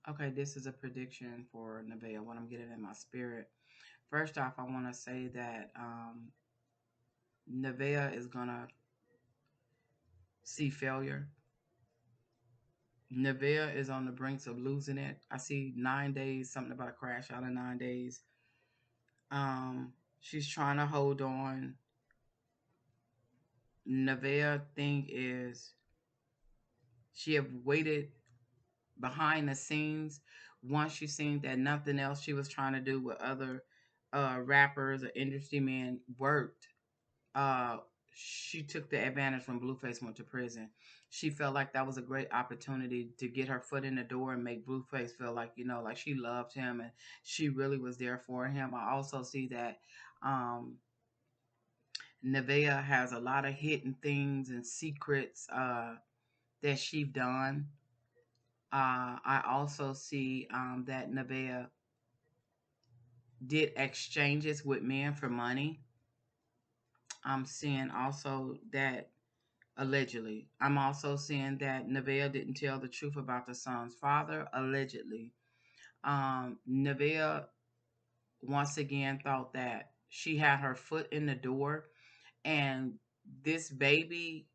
Okay, this is a prediction for Nevaeh, what I'm getting in my spirit. First off, I want to say that Nevaeh is going to see failure. Naveah is on the brink of losing it. I see 9 days, something about a crash out in 9 days. She's trying to hold on. Naveah thing is she have waited behind the scenes. Once she seen that nothing else she was trying to do with other rappers or industry men worked, uh, she took the advantage when Blueface went to prison. She felt like that was a great opportunity to get her foot in the door and make Blueface feel like, like she loved him and she really was there for him. I also see that um, Nevaeh has a lot of hidden things and secrets that she's done. I also see that Nevaeh did exchanges with men for money. I'm seeing also that allegedly. I'm also seeing that Nevaeh didn't tell the truth about the son's father, allegedly. Nevaeh once again thought that she had her foot in the door and this baby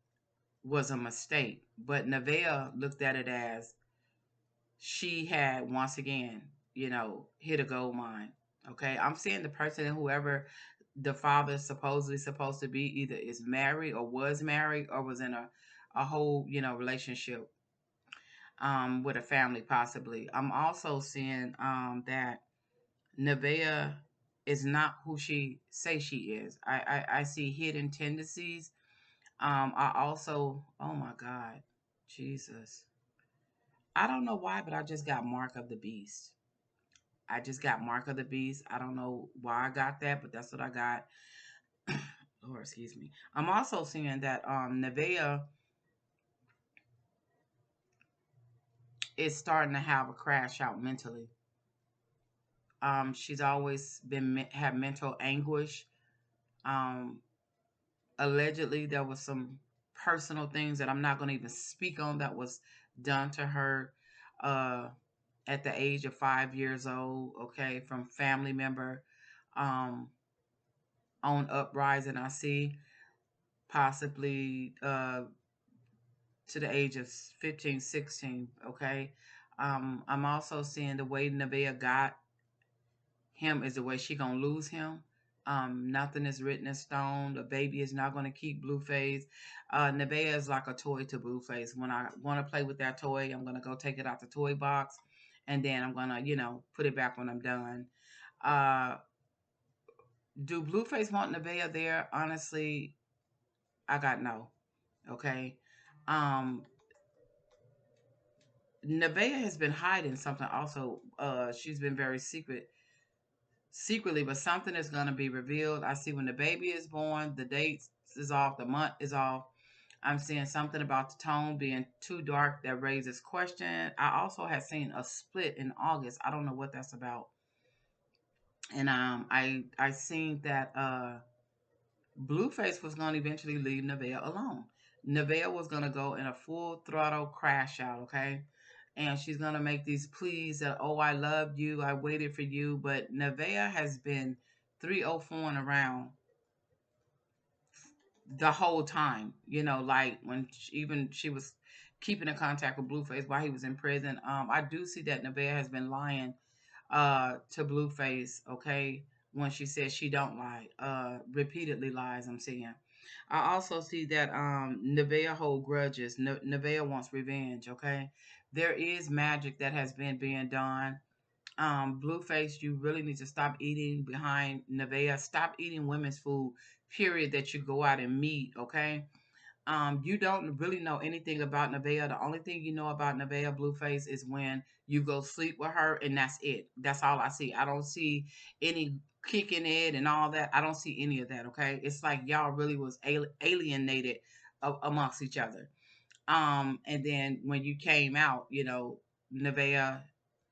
was a mistake. But Nevaeh looked at it as she had once again, hit a gold mine. Okay. I'm seeing the person, whoever the father is supposedly supposed to be, either is married or was in a whole, relationship with a family possibly. I'm also seeing that Nevaeh is not who she say she is. I see hidden tendencies. I also, oh my God, Jesus. I don't know why, but I just got Mark of the Beast. I just got Mark of the Beast. I don't know why I got that, but that's what I got. Or excuse me. I'm also seeing that Nevaeh is starting to have a crash out mentally. She's always been had mental anguish. Um, Allegedly, there was some personal things that I'm not going to even speak on that was done to her uh, at the age of 5 years old. Okay, from family member um, on uprising. I see possibly to the age of 15, 16. Okay, I'm also seeing the way Nevaeh got him is the way she gonna lose him. Nothing is written in stone. The baby is not gonna keep Blueface. Nevaeh is like a toy to Blueface. When I want to play with that toy, I'm gonna go take it out the toy box, and then I'm gonna, put it back when I'm done. Uh, do Blueface want Nevaeh there? Honestly, I got no. Okay. Um, Nevaeh has been hiding something. Also, she's been very secretly, but something is going to be revealed. I see when the baby is born, the dates is off, the month is off. I'm seeing something about the tone being too dark that raises question. I also had seen a split in August. I don't know what that's about. And I seen that Blueface was going to eventually leave Nevaeh alone. Nevaeh was going to go in a full throttle crash out, okay? And she's going to make these pleas that, oh, I loved you, I waited for you. But Nevaeh has been 304 and around the whole time, like when even she was keeping in contact with Blueface while he was in prison. I do see that Nevaeh has been lying to Blueface, okay, when she says she don't lie, repeatedly lies. I'm seeing. I also see that Nevaeh hold grudges. Nevaeh wants revenge. Okay, there is magic that has been being done. Blueface, you really need to stop eating behind Nevaeh. Stop eating women's food. Period. That you go out and meet. Okay. You don't really know anything about Nevaeh. The only thing you know about Nevaeh Blueface is when you go sleep with her, and that's it. That's all I see. I don't see any kicking it and all that. I don't see any of that. Okay, it's like y'all really was alienated amongst each other. And then when you came out, Nevaeh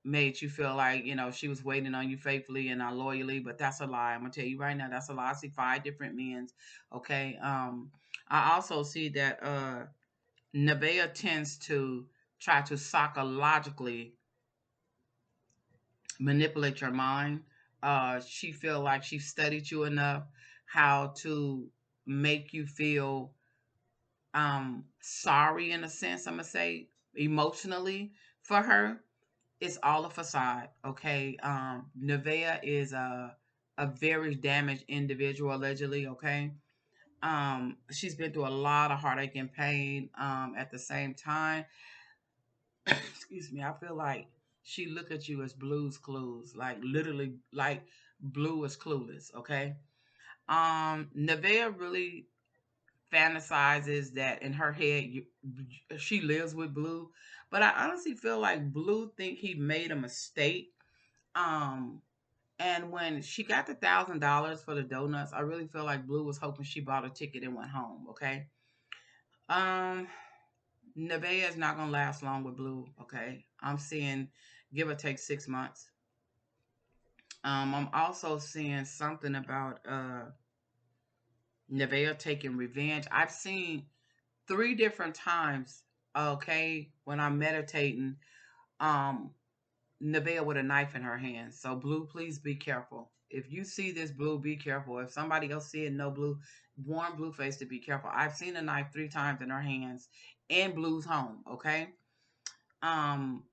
made you feel like she was waiting on you faithfully and not loyally, but that's a lie. I'm gonna tell you right now, that's a lie. I see five different men's. Okay. I also see that Nevaeh tends to try to psychologically manipulate your mind. She feel like she studied you enough how to make you feel sorry in a sense. I'm gonna say emotionally for her. It's all a facade. Okay. Nevaeh is a very damaged individual allegedly. Okay. She's been through a lot of heartache and pain. At the same time, excuse me, I feel like she look at you as Blue's Clues, like literally, like Blue is clueless. Okay. Nevaeh really fantasizes that in her head she lives with Blue, but I honestly feel like Blue think he made a mistake. Um, and when she got the $1,000 for the donuts, I really feel like Blue was hoping she bought a ticket and went home. Okay. Um, Nevaeh is not gonna last long with Blue. Okay, I'm seeing give or take 6 months. I'm also seeing something about Nevaeh taking revenge. I've seen 3 different times. Okay, when I'm meditating, um, Nevaeh with a knife in her hand. So Blue, please be careful. If you see this, Blue, be careful. If somebody else see it, no, Blue, warn Blueface to be careful. I've seen a knife 3 times in her hands in Blue's home. Okay. Um,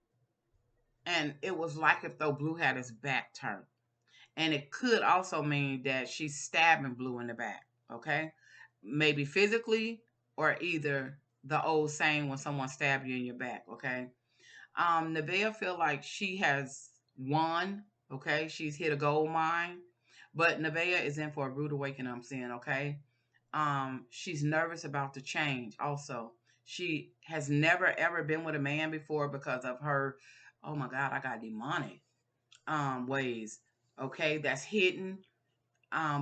and it was like if though Blue had his back turned. And it could also mean that she's stabbing Blue in the back, okay? Maybe physically or either the old saying when someone stab you in your back, okay? Nevaeh feel like she has won, okay? She's hit a gold mine, but Nevaeh is in for a rude awakening, I'm seeing, okay? She's nervous about the change also. She has never ever been with a man before because of her, oh my God, I got demonic ways. Okay, that's hidden.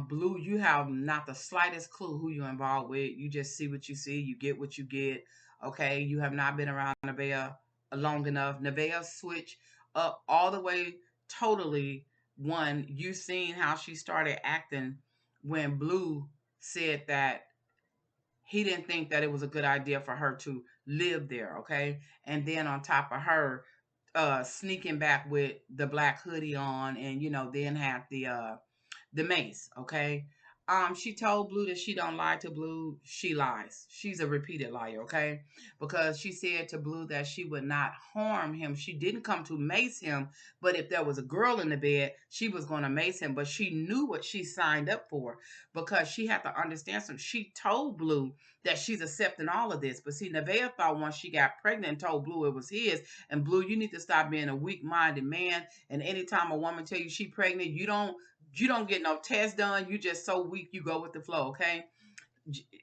Blue, you have not the slightest clue who you're involved with. You just see what you see, you get what you get. Okay, you have not been around Nevaeh long enough. Nevaeh switch up all the way totally. One, you seen how she started acting when Blue said that he didn't think that it was a good idea for her to live there, okay? And then on top of her, sneaking back with the black hoodie on, and then have the mace, okay? She told Blue that she don't lie to Blue. She lies. She's a repeated liar, okay? Because she said to Blue that she would not harm him. She didn't come to mace him, but if there was a girl in the bed, she was going to mace him. But she knew what she signed up for because she had to understand something. She told Blue that she's accepting all of this. But see, Nevaeh thought once she got pregnant and told Blue it was his, and Blue, you need to stop being a weak-minded man. And anytime a woman tell you she pregnant, you don't get no test done. You just so weak, you go with the flow, okay?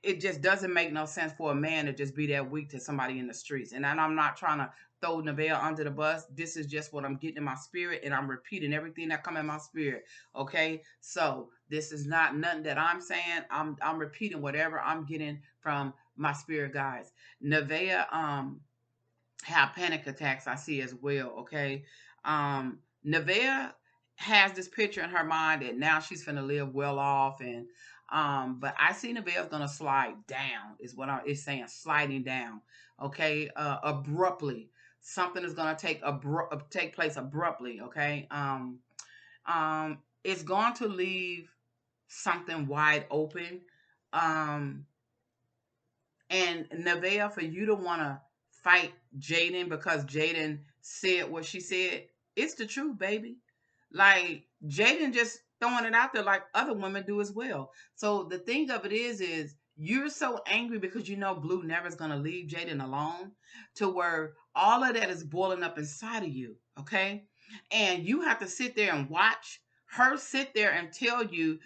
It just doesn't make no sense for a man to just be that weak to somebody in the streets. And I'm not trying to throw Nevaeh under the bus. This is just what I'm getting in my spirit, and I'm repeating everything that come in my spirit. Okay, so this is not nothing that I'm saying. I'm repeating whatever I'm getting from my spirit guides. Nevaeh have panic attacks. I see as well. Okay, Nevaeh has this picture in her mind that now she's gonna live well off, and but I see Nevaeh's gonna slide down. Is what it's saying, sliding down. Okay, abruptly. Something is gonna take place abruptly. Okay, it's going to leave something wide open. Um, and Nevaeh, for you to want to fight Jaden because Jaden said what she said, it's the truth, baby. Like Jaden just throwing it out there like other women do as well. So the thing of it is you're so angry because you know Blue never's gonna leave Jaden alone, to where all of that is boiling up inside of you, okay? And you have to sit there and watch her sit there and tell you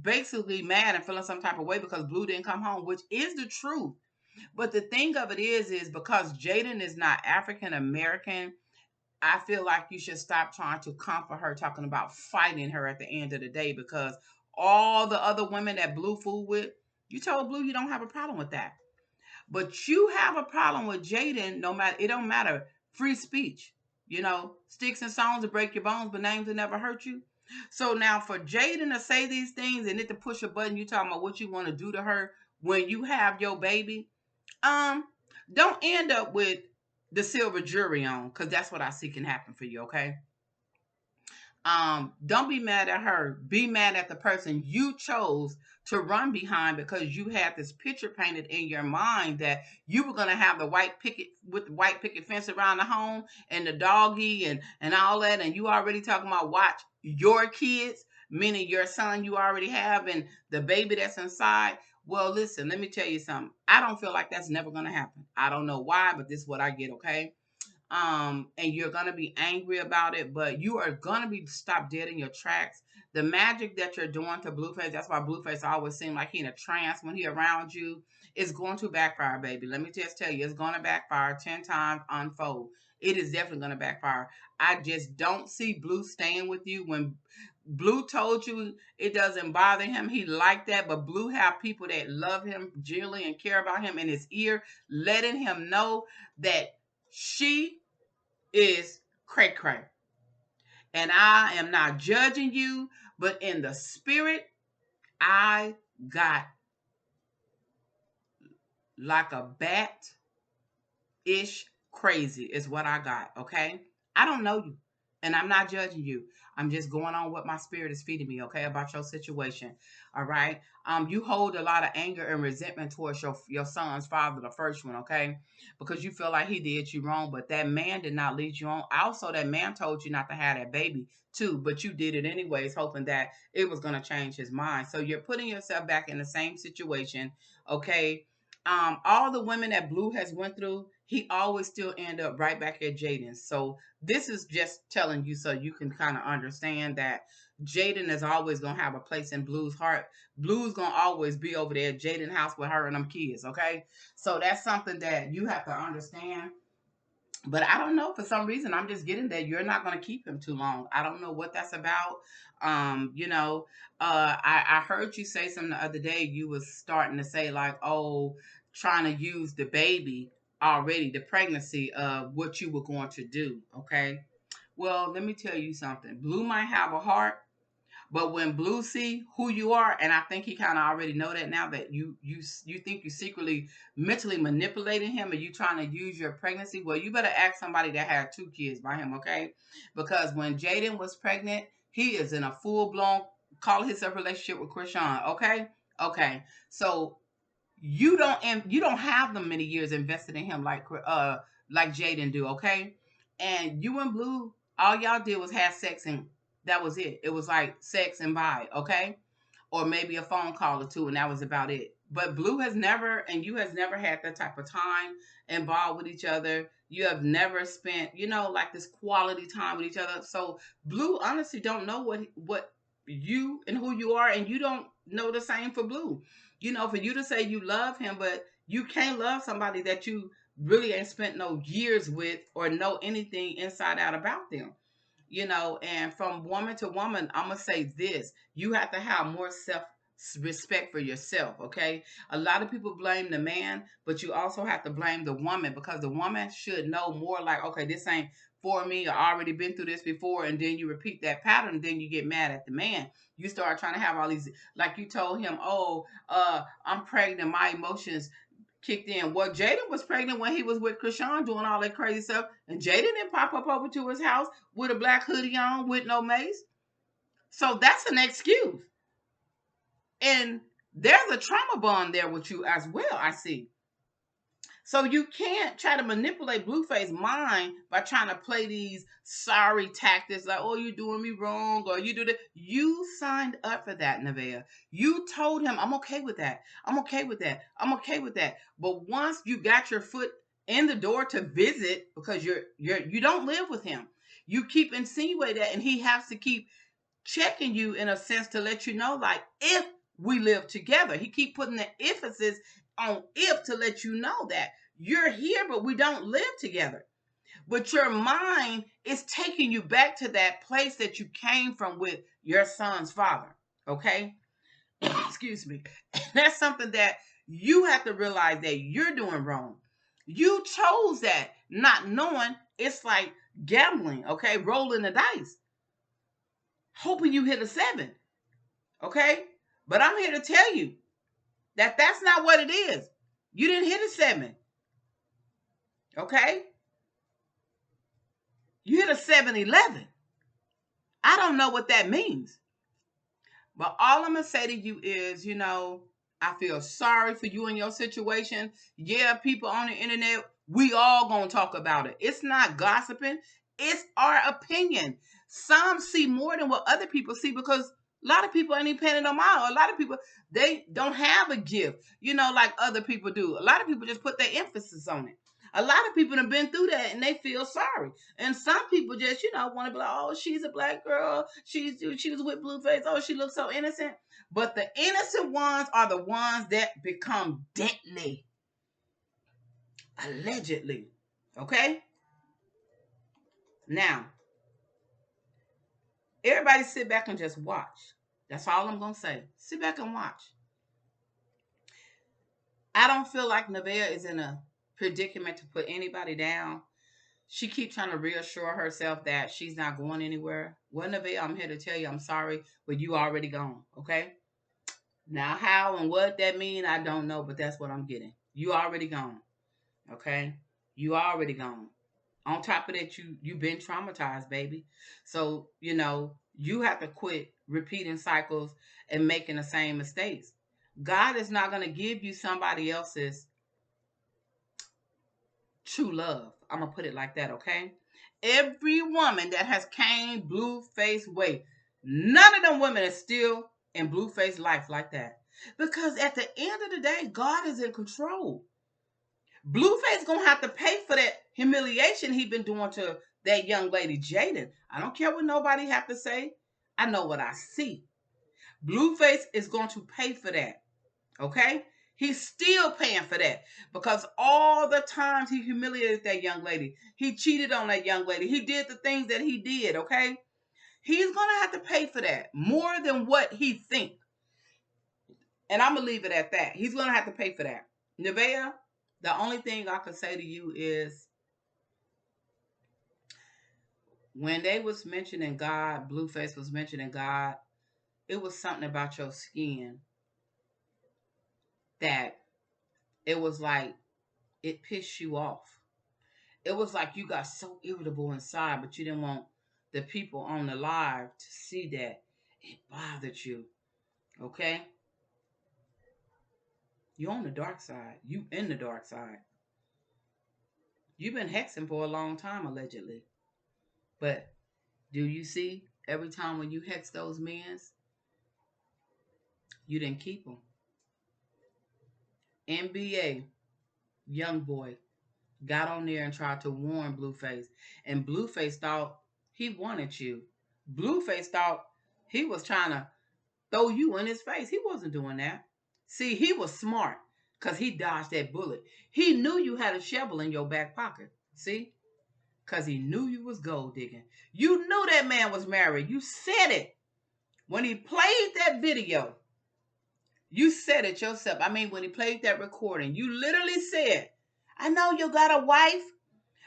basically mad and feeling some type of way because Blue didn't come home, which is the truth. But the thing of it is because Jaden is not African American, I feel like you should stop trying to comfort her, talking about fighting her at the end of the day, because all the other women that Blue fooled with, you told Blue you don't have a problem with that. But you have a problem with Jaden, no matter, it don't matter. Free speech. Sticks and stones to break your bones, but names will never hurt you. So now for Jaden to say these things and it to push a button, you talking about what you want to do to her when you have your baby, um, don't end up with the silver jury on, because that's what I see can happen for you, okay? Don't be mad at her. Be mad at the person you chose to run behind, because you had this picture painted in your mind that you were gonna have the white picket with the white picket fence around the home and the doggy and all that, and you already talking about watch your kids, meaning your son you already have and the baby that's inside. Well, listen, let me tell you something. I don't feel like that's never gonna happen. I don't know why, but this is what I get, okay? And you're gonna be angry about it, but you are gonna be stopped dead in your tracks. The magic that you're doing to Blueface, that's why Blueface always seems like he in a trance when he around you, is going to backfire, baby. Let me just tell you, it's gonna backfire 10 times unfold. It is definitely gonna backfire. I just don't see Blue staying with you. When Blue told you it doesn't bother him, he liked that, but Blue have people that love him dearly and care about him in his ear, letting him know that she is cray cray. And I am not judging you, but in the spirit, I got like a bat ish crazy, is what I got. Okay. I don't know you and I'm not judging you. I'm just going on what my spirit is feeding me, okay, about your situation. All right. You hold a lot of anger and resentment towards your son's father, the first one, okay? Because you feel like he did you wrong, but that man did not lead you on. Also, that man told you not to have that baby too, but you did it anyways, hoping that it was gonna change his mind. So you're putting yourself back in the same situation, okay? All the women that Blue has went through, he always still end up right back at Jaden. So this is just telling you so you can kind of understand that Jaden is always gonna have a place in Blue's heart. Blue's gonna always be over there at Jaden house with her and them kids. Okay, so that's something that you have to understand. But I don't know, for some reason I'm just getting that you're not going to keep him too long. I don't know what that's about. You know, I heard you say something the other day. You was starting to say like, oh, trying to use the baby already, the pregnancy of what you were going to do. Okay, well, let me tell you something. Blue might have a heart, but when Blue see who you are, and I think he kind of already know that now, that you think you secretly mentally manipulating him and you trying to use your pregnancy. Well, you better ask somebody that had 2 kids by him, okay? Because when Jaden was pregnant, he is in a full blown call himself relationship with Krishan, okay? Okay, so you don't have them many years invested in him like Jaden do, okay? And you and Blue, all y'all did was have sex, and that was it. It was like sex and bye, okay? Or maybe a phone call or two, and that was about it. But Blue has never, and you has never had that type of time involved with each other. You have never spent, like this quality time with each other. So Blue honestly don't know what you and who you are, and you don't know the same for Blue. For you to say you love him, but you can't love somebody that you really ain't spent no years with or know anything inside out about them. And from woman to woman, I'm gonna say this: you have to have more self respect for yourself. Okay, a lot of people blame the man, but you also have to blame the woman, because the woman should know more, like, okay, this ain't for me, I already been through this before. And then you repeat that pattern, then you get mad at the man. You start trying to have all these, like you told him, oh, I'm pregnant, my emotions kicked in. Well, Jaden was pregnant when he was with Krishan doing all that crazy stuff, and Jaden didn't pop up over to his house with a black hoodie on with no mace. So that's an excuse. And there's a trauma bond there with you as well, I see. So you can't try to manipulate Blueface's mind by trying to play these sorry tactics like, oh, you're doing me wrong, or you do that. You signed up for that, Naveah. You told him, I'm okay with that. I'm okay with that. I'm okay with that. But once you got your foot in the door to visit, because you don't live with him, you keep insinuating that, and he has to keep checking you in a sense to let you know, like, if we live together. He keep putting the emphasis on if to let you know that you're here, but we don't live together. But your mind is taking you back to that place that you came from with your son's father. Okay? Excuse me. That's something that you have to realize that you're doing wrong. You chose that, not knowing. It's like gambling, okay? Rolling the dice, hoping you hit a 7. Okay? But I'm here to tell you that that's not what it is. You didn't hit a 7. Okay? You hit a 7-11. I don't know what that means. But all I'm going to say to you is, I feel sorry for you and your situation. Yeah, people on the internet, we all going to talk about it. It's not gossiping. It's our opinion. Some see more than what other people see because a lot of people ain't even paying no mind. A lot of people, they don't have a gift, like other people do. A lot of people just put their emphasis on it. A lot of people have been through that and they feel sorry. And some people just, want to be like, oh, she's a black girl. She was with Blueface. Oh, she looks so innocent. But the innocent ones are the ones that become deadly. Allegedly. Okay? Now, everybody sit back and just watch. That's all I'm going to say. Sit back and watch. I don't feel like Naveah is in a predicament to put anybody down. She keeps trying to reassure herself that she's not going anywhere. Well, Naveah, I'm here to tell you I'm sorry, but you already gone, okay? Now, how and what that mean, I don't know, but that's what I'm getting. You already gone, okay? You already gone. On top of that, you've been traumatized, baby. So, you have to quit repeating cycles and making the same mistakes. God is not going to give you somebody else's true love. I'm going to put it like that, okay? Every woman that has came Blueface way, none of them women are still in Blueface life like that. Because at the end of the day, God is in control. Blueface gonna have to pay for that humiliation he been doing to that young lady, Jaden. I don't care what nobody have to say. I know what I see. Blueface is going to pay for that. Okay? He's still paying for that because all the times he humiliated that young lady, he cheated on that young lady, he did the things that he did, okay? He's going to have to pay for that more than what he thinks. And I'm going to leave it at that. He's going to have to pay for that. Naveah, the only thing I can say to you is when they was mentioning God, Blueface was mentioning God, it was something about your skin that it was like it pissed you off. It was like you got so irritable inside, but you didn't want the people on the live to see that it bothered you. Okay? You're on the dark side. You in the dark side. You've been hexing for a long time, allegedly. But do you see every time when you hex those men, you didn't keep them. NBA, young boy, got on there and tried to warn Blueface. And Blueface thought he wanted you. Blueface thought he was trying to throw you in his face. He wasn't doing that. See, he was smart because he dodged that bullet. He knew you had a shovel in your back pocket. See? Because he knew you was gold digging. You knew that man was married. You said it. When he played that video, you said it yourself. I mean, when he played that recording, you literally said, I know you got a wife,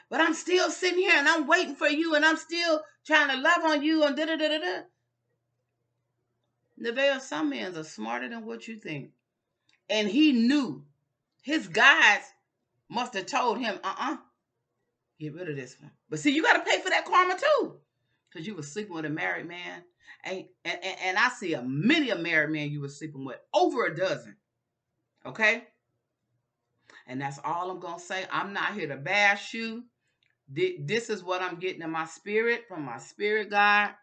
but I'm still sitting here and I'm waiting for you and I'm still trying to love on you and da-da-da-da-da. Naveah, some men are smarter than what you think. And he knew his guys must have told him, get rid of this one. But see, you got to pay for that karma too. Because you were sleeping with a married man. And I see many a married man you were sleeping with. Over a dozen. Okay? And that's all I'm going to say. I'm not here to bash you. This is what I'm getting in my spirit from my spirit guide.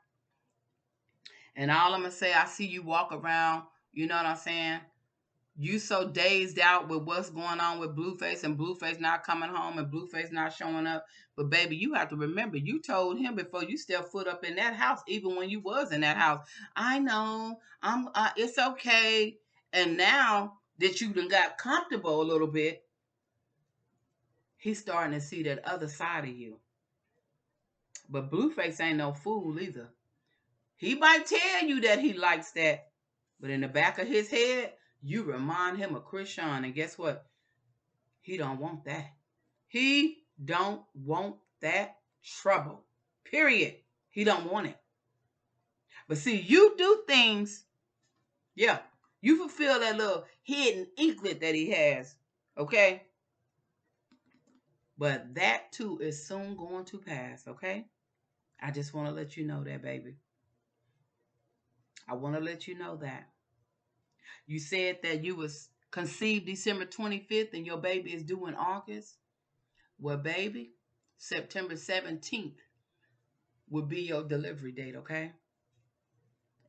And all I'm going to say, I see you walk around, you know what I'm saying? You so dazed out with what's going on with Blueface and Blueface not coming home and Blueface not showing up. But baby, you have to remember, you told him before you stepped foot up in that house, even when you was in that house, I know, it's okay. And now that you done got comfortable a little bit, he's starting to see that other side of you. But Blueface ain't no fool either. He might tell you that he likes that, but in the back of his head, you remind him of Krishan, and guess what? He don't want that. He don't want that trouble. Period. He don't want it. But see, you do things, yeah, you fulfill that little hidden inklet that he has, okay? But that too is soon going to pass, okay? I just want to let you know that, baby. I want to let you know that. You said that you was conceived December 25th and your baby is due in August. Well, baby, September 17th would be your delivery date, okay?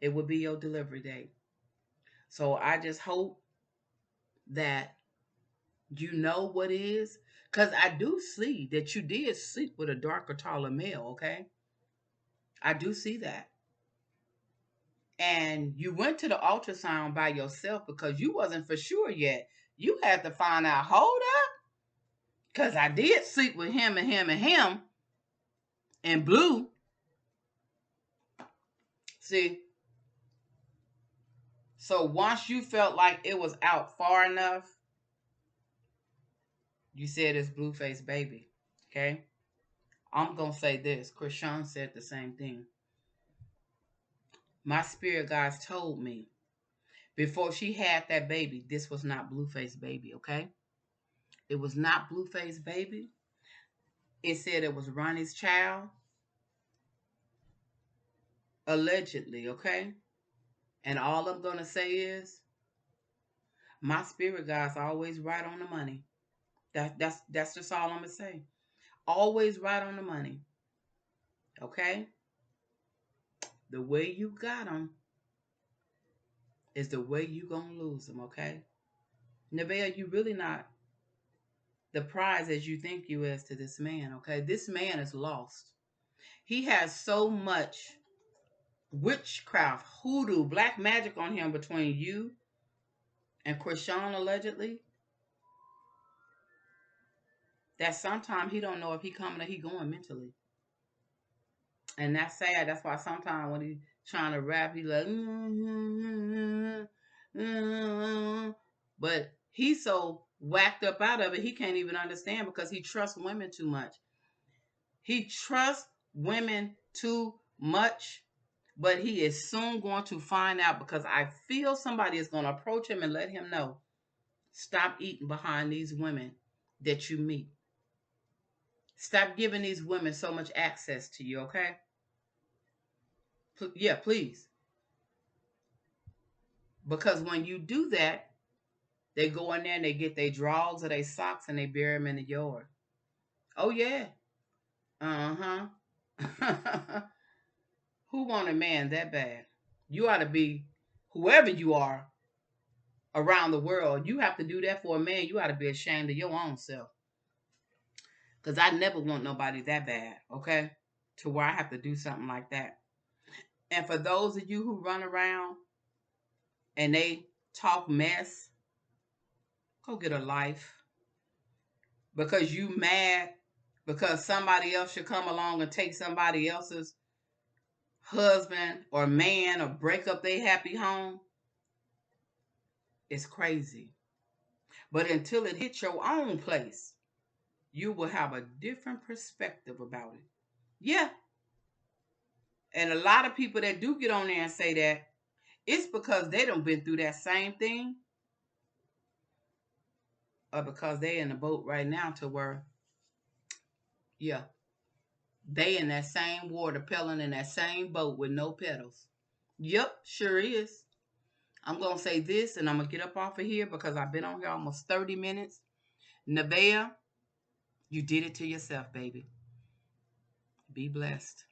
It would be your delivery date. So I just hope that you know what is. Because I do see that you did sleep with a darker, taller male, okay? I do see that. And you went to the ultrasound by yourself because you wasn't for sure yet. You had to find out, hold up, because I did sleep with him and him and him and blue. See, so once you felt like it was out far enough, you said it's Blueface baby. Okay? I'm gonna say this. Krishan said the same thing. My spirit guides told me before she had that baby, this was not Blueface baby, okay? It was not Blueface baby. It said it was Ronnie's child, allegedly, okay? And all I'm gonna say is my spirit guides always right on the money. That's just all I'm gonna say. Always right on the money. Okay? The way you got them is the way you gonna lose them, okay? Naveah, you really not the prize as you think you is to this man, okay? This man is lost. He has so much witchcraft, hoodoo, black magic on him between you and Krishan allegedly that sometimes he don't know if he coming or he going mentally. And that's sad. That's why sometimes when he trying to rap, he like, but he's so whacked up out of it, he can't even understand because he trusts women too much. He trusts women too much, but he is soon going to find out because I feel somebody is going to approach him and let him know, stop eating behind these women that you meet. Stop giving these women so much access to you, okay? Yeah, please. Because when you do that, they go in there and they get their drawers or their socks and they bury them in the yard. Oh, yeah. Uh-huh. Who want a man that bad? You ought to be, whoever you are around the world, you have to do that for a man. You ought to be ashamed of your own self. Because I never want nobody that bad, okay? To where I have to do something like that. And for those of you who run around and they talk mess, go get a life. Because you mad because somebody else should come along and take somebody else's husband or man or break up their happy home, it's crazy. But until it hits your own place, you will have a different perspective about it. Yeah. And a lot of people that do get on there and say that, it's because they done been through that same thing or because they in the boat right now to where, yeah, they in that same water, pedaling in that same boat with no pedals. Yep, sure is. I'm going to say this and I'm going to get up off of here because I've been on here almost 30 minutes. Naveah, you did it to yourself, baby. Be blessed.